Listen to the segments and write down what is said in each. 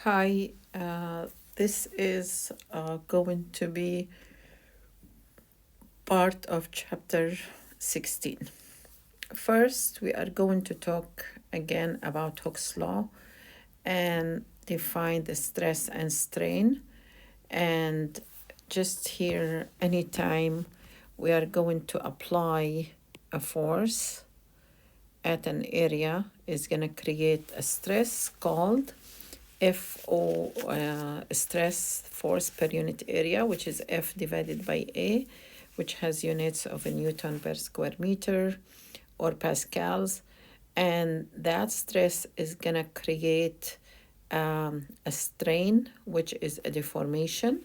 Hi, this is going to be part of chapter 16. First, we are going to talk again about Hooke's law and define the stress and strain. And just here, anytime we are going to apply a force at an area is going to create a stress called FO, stress force per unit area, which is F divided by A, which has units of a Newton per square meter or pascals. And that stress is going to create a strain, which is a deformation.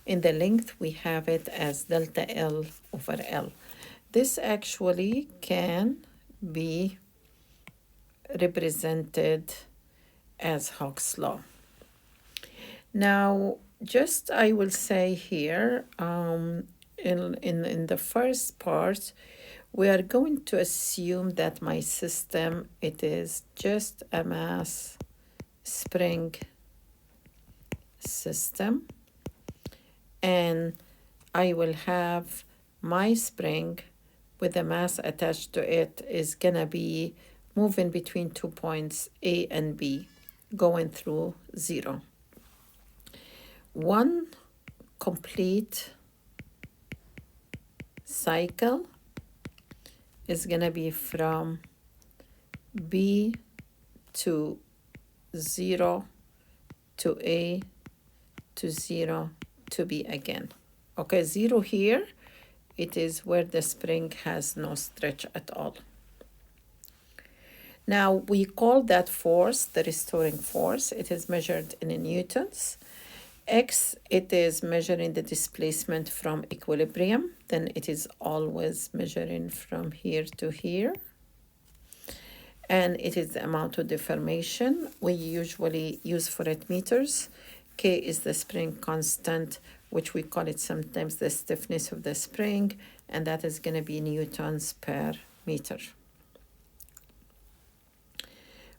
In the length, we have it as delta L over L. This actually can be represented as Hooke's law. Now, just I will say here, in the first part, we are going to assume that my system, it is just a mass spring system, and I will have my spring with the mass attached to it is gonna be moving between 2 points A and B, going through 0. One complete cycle is gonna be from B to 0 to A to 0 to B again. Okay, 0 here, it is where the spring has no stretch at all. Now, we call that force the restoring force. It is measured in newtons. X, it is measuring the displacement from equilibrium. Then it is always measuring from here to here. And it is the amount of deformation. We usually use for it meters. K is the spring constant, which we call it sometimes the stiffness of the spring, and that is going to be newtons per meter.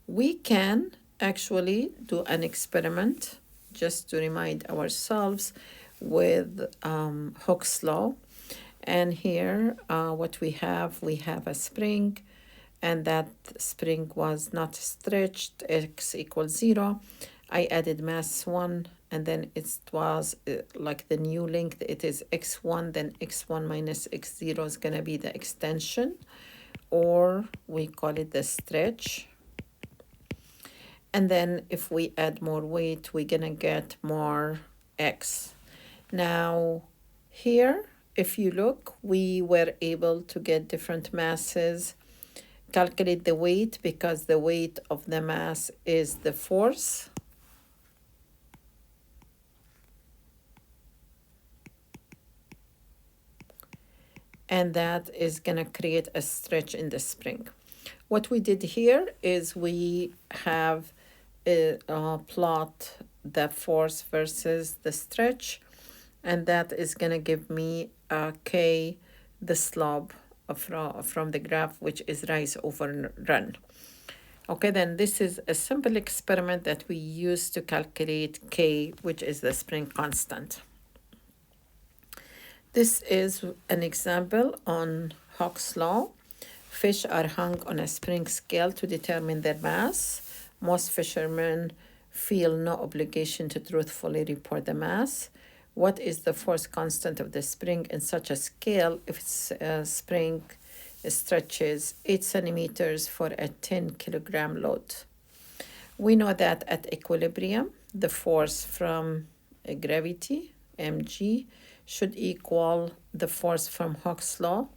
We can actually do an experiment just to remind ourselves with Hooke's law. And here what we have a spring, and that spring was not stretched, x equals 0. I added mass 1, and then it was like the new length, it is x1, then x1 minus x0 is going to be the extension, or we call it the stretch. And then if we add more weight, we're gonna get more x. Now here, if you look, we were able to get different masses, calculate the weight, because the weight of the mass is the force. And that is gonna create a stretch in the spring. What we did here is we have plot the force versus the stretch, and that is going to give me K, the slope from the graph, which is rise over run. Okay, then this is a simple experiment that we use to calculate K, which is the spring constant. This is an example on Hooke's law. Fish are hung on a spring scale to determine their mass. Most fishermen feel no obligation to truthfully report the mass. What is the force constant of the spring in such a scale if its spring stretches 8 centimeters for a 10 kilogram load? We know that at equilibrium, the force from gravity, mg, should equal the force from Hooke's law.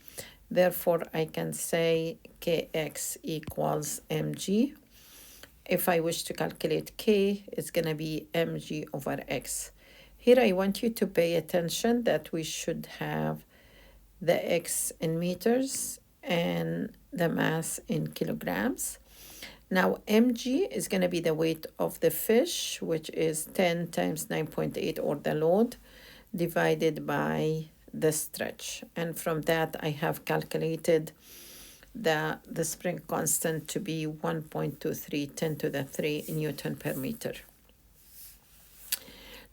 Therefore, I can say kx equals mg. If I wish to calculate K, it's going to be mg over x. Here I want you to pay attention that we should have the x in meters and the mass in kilograms. Now mg is going to be the weight of the fish, which is 10 times 9.8, or the load, divided by the stretch. And from that I have calculated the spring constant to be 1.23 10 to the 3 Newton per meter.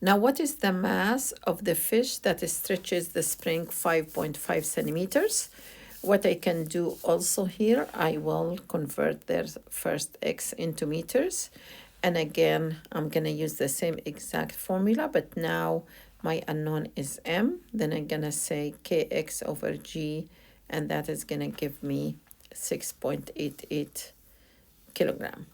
Now, what is the mass of the fish that stretches the spring 5.5 centimeters? What I can do also here, I will convert their first x into meters. And again, I'm going to use the same exact formula, but now my unknown is m. Then I'm going to say kx over g, and that is going to give me 6.88 kilogram.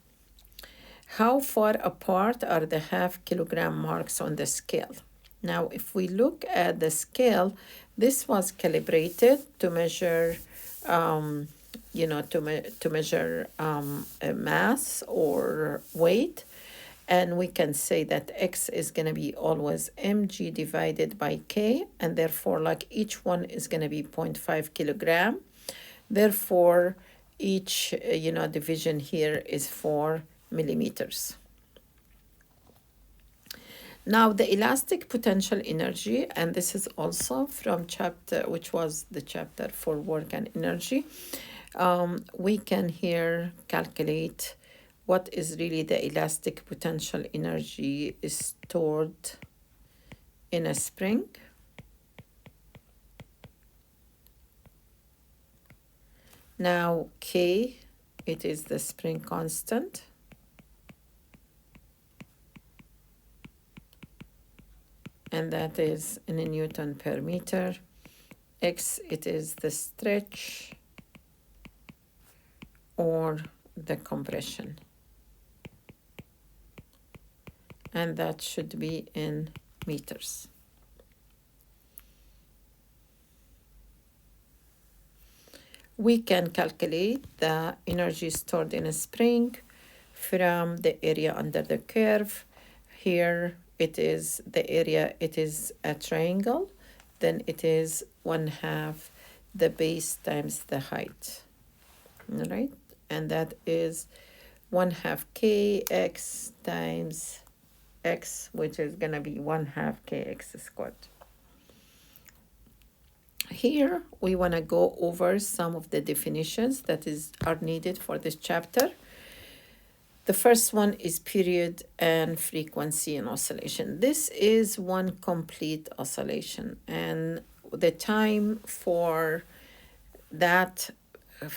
How far apart are the half kilogram marks on the scale? Now, if we look at the scale, this was calibrated to measure, to measure mass or weight. And we can say that x is going to be always mg divided by k, and therefore, like each one is going to be 0.5 kilogram. Therefore, each, division here is 4 millimeters. Now, the elastic potential energy, and this is also from chapter, which was the chapter for work and energy. We can here calculate what is really the elastic potential energy stored in a spring. Now, K, it is the spring constant. And that is in a Newton per meter. X, it is the stretch or the compression. And that should be in meters. We can calculate the energy stored in a spring from the area under the curve. Here it is the area, it is a triangle, then it is 1/2 the base times the height. All right, and that is 1/2 kx times x, which is going to be 1/2 kx squared. Here we want to go over some of the definitions that are needed for this chapter. The first one is period and frequency in oscillation. This is one complete oscillation, and the time for that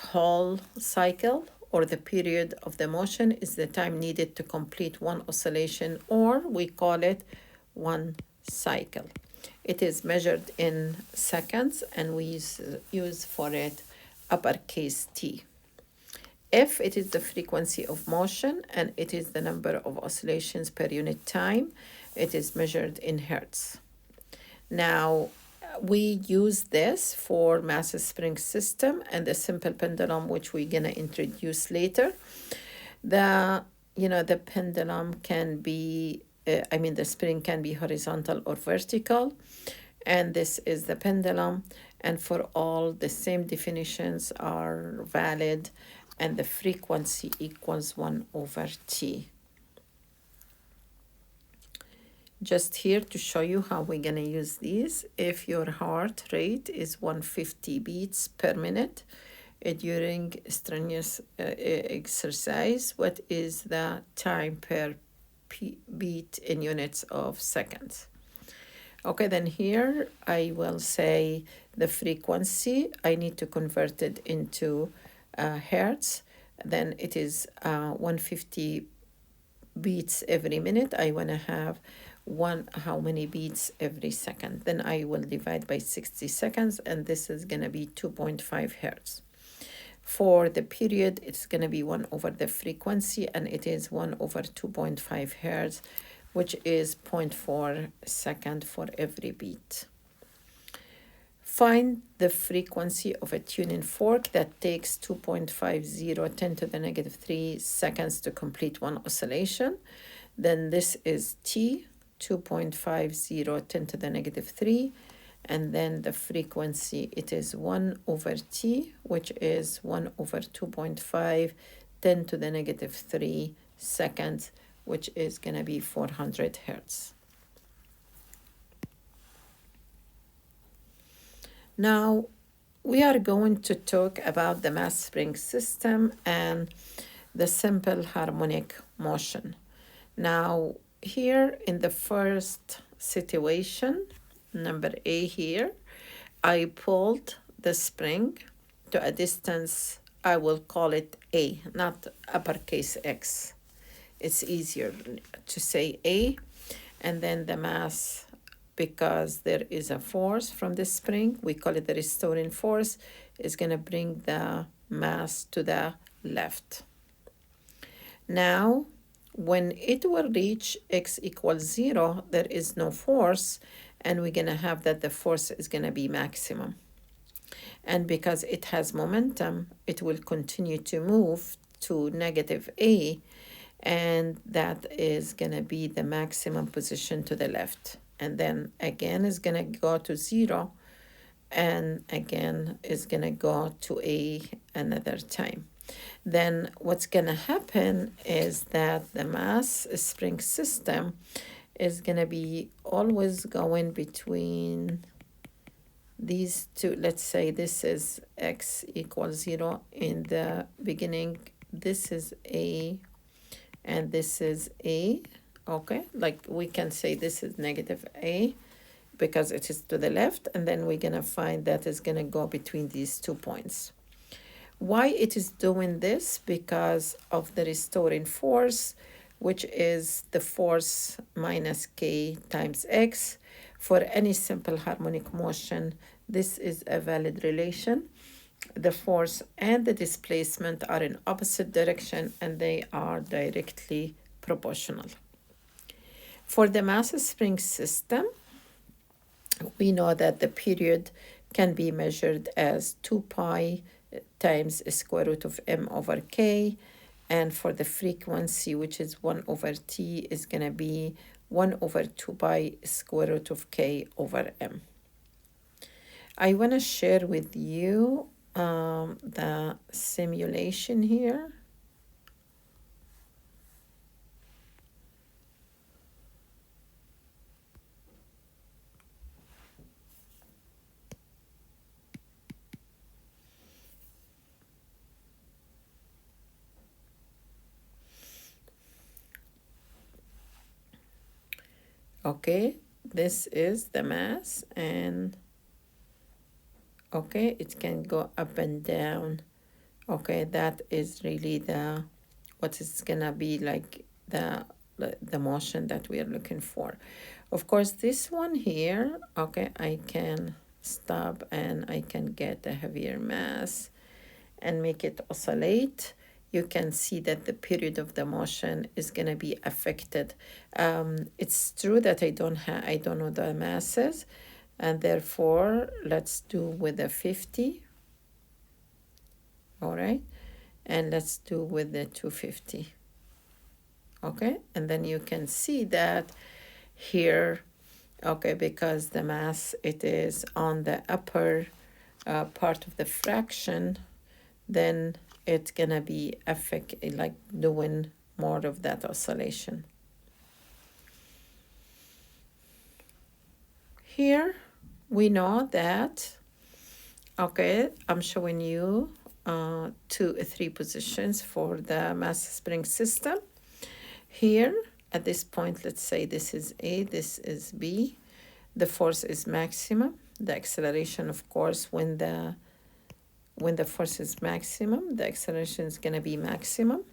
whole cycle or the period of the motion is the time needed to complete one oscillation, or we call it one cycle. It is measured in seconds, and we use for it uppercase T. F, it is the frequency of motion, and it is the number of oscillations per unit time. It is measured in hertz. Now, we use this for mass spring system and the simple pendulum, which we're going to introduce later. The pendulum can be, the spring can be horizontal or vertical. And this is the pendulum. And for all, the same definitions are valid, and the frequency equals 1/T. Just here to show you how we're going to use these. If your heart rate is 150 beats per minute during strenuous exercise, what is the time per beat in units of seconds? Okay, then here I will say the frequency. I need to convert it into hertz. Then it is 150 beats every minute. I want to have how many beats every second. Then I will divide by 60 seconds, and this is going to be 2.5 hertz. For the period, it's going to be 1 the frequency, and it is 1/2.5 hertz, which is 0.4 second for every beat. Find the frequency of a tuning fork that takes 2.50 10⁻³ seconds to complete one oscillation. Then this is T, 2.50 10⁻³, and then the frequency, it is 1/T, which is 1/2.5 10⁻³ seconds, which is going to be 400 hertz. Now, we are going to talk about the mass spring system and the simple harmonic motion. Now, here in the first situation, number A here, I pulled the spring to a distance, I will call it A, not uppercase X. It's easier to say A, and then the mass, because there is a force from the spring, we call it the restoring force, is going to bring the mass to the left. Now, when it will reach x equals 0, there is no force, and we're going to have that the force is going to be maximum. And because it has momentum, it will continue to move to negative A, and that is going to be the maximum position to the left. And then again is going to go to 0, and again is going to go to A another time. Then what's going to happen is that the mass spring system is going to be always going between these two. Let's say this is x equals 0 in the beginning. This is A and this is A. Okay, like we can say this is negative A because it is to the left, and then we're going to find that is going to go between these 2 points. Why it is doing this? Because of the restoring force, which is the force minus k times x. For any simple harmonic motion, this is a valid relation. The force and the displacement are in opposite direction, and they are directly proportional. For the mass spring system, we know that the period can be measured as 2 pi times square root of m over k, and for the frequency, which is 1 over t, is going to be 1 over 2 pi square root of k over m. I want to share with you the simulation here. Okay, this is the mass, and okay, it can go up and down. Okay, that is really the what is gonna be like the motion that we are looking for. Of course, this one here, okay, I can stop and I can get a heavier mass and make it oscillate. You can see that the period of the motion is going to be affected. It's true that I don't know the masses, and therefore let's do with the 50. All right, and let's do with the 250. Okay, and then you can see that here, okay, because the mass, it is on the upper part of the fraction, then it's gonna be like doing more of that oscillation. Here we know that, okay, I'm showing you 3 positions for the mass spring system. Here at this point, let's say this is A, this is B. The force is maximum. The acceleration, of course, when the force is maximum, the acceleration is going to be maximum.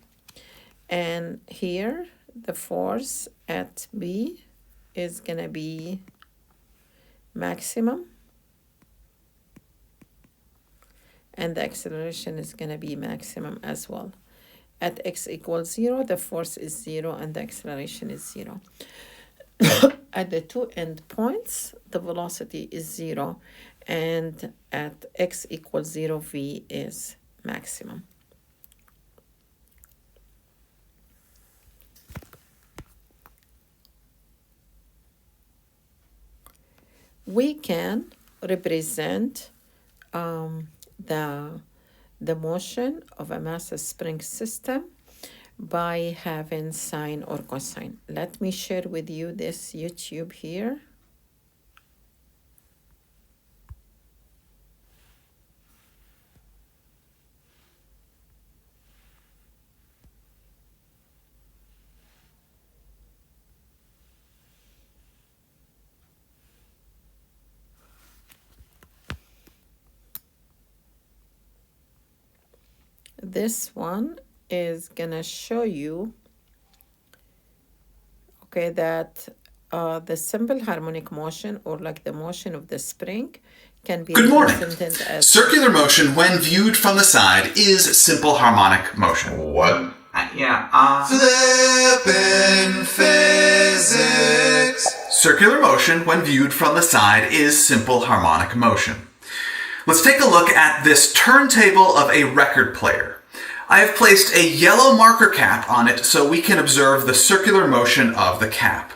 And here, the force at B is going to be maximum. And the acceleration is going to be maximum as well. At x equals 0, the force is 0 and the acceleration is 0. At the 2 end points, the velocity is 0, and at x equals 0, v is maximum. We can represent the motion of a mass spring system by having sine or cosine. Let me share with you this YouTube here. this one is gonna show you, okay, that the simple harmonic motion, or like the motion of the spring, can be Good morning. represented as Circular motion, when viewed from the side, is simple harmonic motion. What? Flippin' physics. Circular motion, when viewed from the side, is simple harmonic motion. Let's take a look at this turntable of a record player. I have placed a yellow marker cap on it so we can observe the circular motion of the cap.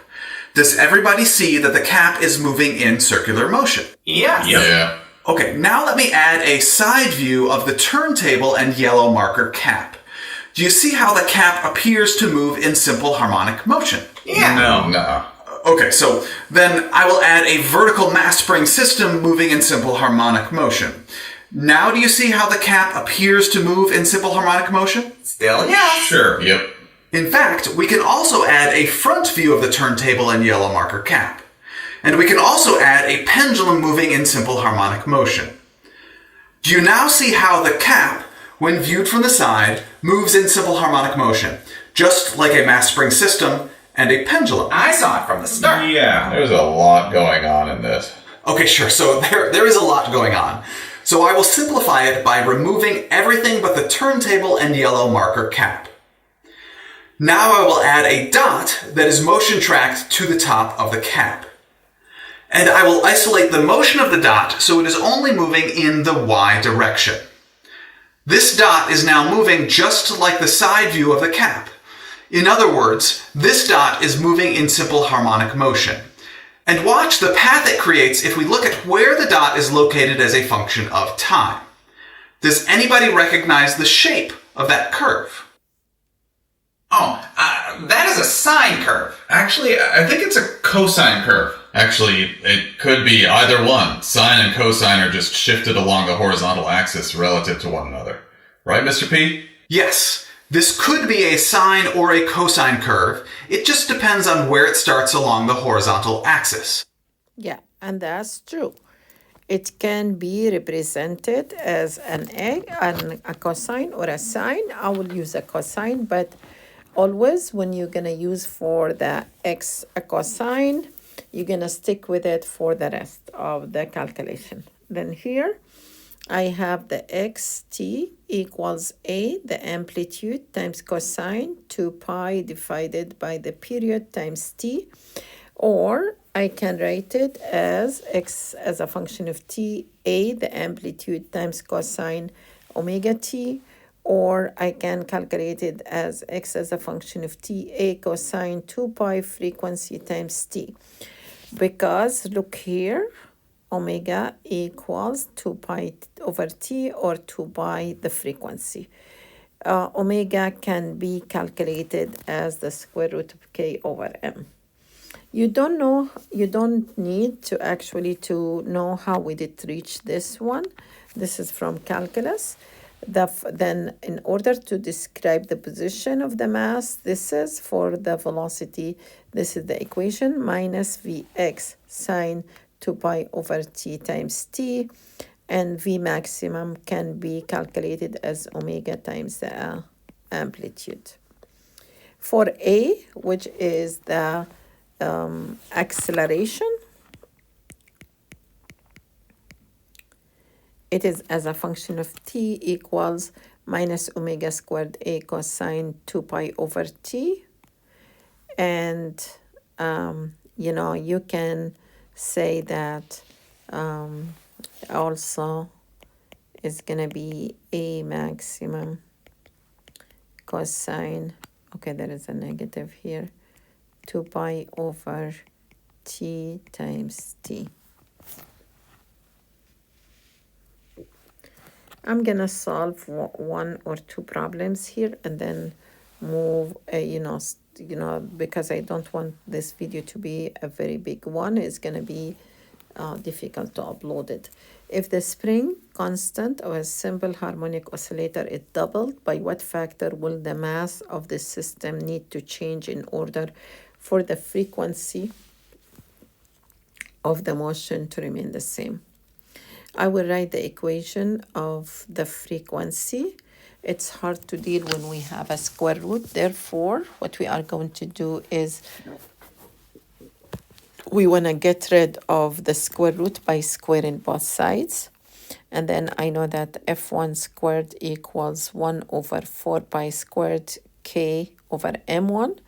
Does everybody see that the cap is moving in circular motion? Yes. Yeah. Okay, now let me add a side view of the turntable and yellow marker cap. Do you see how the cap appears to move in simple harmonic motion? Yeah. No. Okay, so then I will add a vertical mass spring system moving in simple harmonic motion. Now do you see how the cap appears to move in simple harmonic motion? Still yes. Sure. Yep. In fact, we can also add a front view of the turntable and yellow marker cap. And we can also add a pendulum moving in simple harmonic motion. Do you now see how the cap, when viewed from the side, moves in simple harmonic motion, just like a mass spring system and a pendulum? I saw it from the start. Yeah. There's a lot going on in this. Okay, sure, so there is a lot going on. So I will simplify it by removing everything but the turntable and yellow marker cap. Now I will add a dot that is motion tracked to the top of the cap. And I will isolate the motion of the dot so it is only moving in the y direction. This dot is now moving just like the side view of the cap. In other words, this dot is moving in simple harmonic motion. And watch the path it creates if we look at where the dot is located as a function of time. Does anybody recognize the shape of that curve? Oh, that is a sine curve. Actually, I think it's a cosine curve. Actually, it could be either one. Sine and cosine are just shifted along the horizontal axis relative to one another. Right, Mr. P? Yes, this could be a sine or a cosine curve. It just depends on where it starts along the horizontal axis. Yeah, and that's true. It can be represented as a cosine or a sine. I will use a cosine, but always when you're going to use for the x a cosine, you're going to stick with it for the rest of the calculation. Then here I have the xt equals a, the amplitude, times cosine 2 pi divided by the period times t. Or I can write it as x as a function of t, a, the amplitude, times cosine omega t. Or I can calculate it as x as a function of t, a cosine 2 pi frequency times t. Because look here, omega equals 2 pi over t, or 2 pi the frequency. Omega can be calculated as the square root of k over m. You don't need to actually to know how we did reach this one. This is from calculus. Then in order to describe the position of the mass, this is for the velocity. This is the equation, minus Vx sine 2 pi over t times t. And V maximum can be calculated as omega times the amplitude. For A, which is the acceleration, it is as a function of t equals minus omega squared a cosine 2 pi over t. And, you can say that also is going to be a maximum cosine, okay, there is a negative here, 2 pi over t times t. I'm going to solve one or two problems here and then move, because I don't want this video to be a very big one. It's going to be difficult to upload it. If the spring constant of a simple harmonic oscillator is doubled, by what factor will the mass of the system need to change in order for the frequency of the motion to remain the same? I will write the equation of the frequency. it's hard to deal when we have a square root. Therefore, what we are going to do is we want to get rid of the square root by squaring both sides. And then I know that f1 squared equals 1 over 4 pi squared k over m1.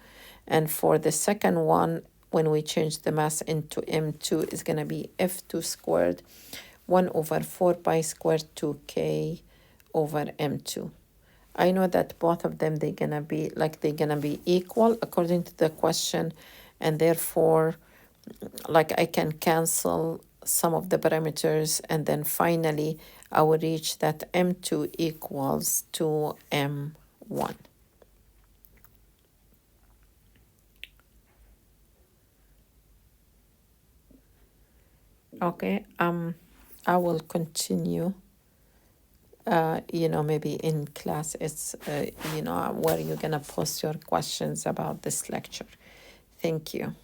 And for the second one, when we change the mass into m2, is going to be f2 squared 1 over 4 pi squared 2k over m2. I know that both of them, they're going to be equal according to the question. And therefore, like I can cancel some of the parameters, and then finally I will reach that m2 equals to m1. Okay, I will continue, maybe in class, it's, where you're gonna post your questions about this lecture. Thank you.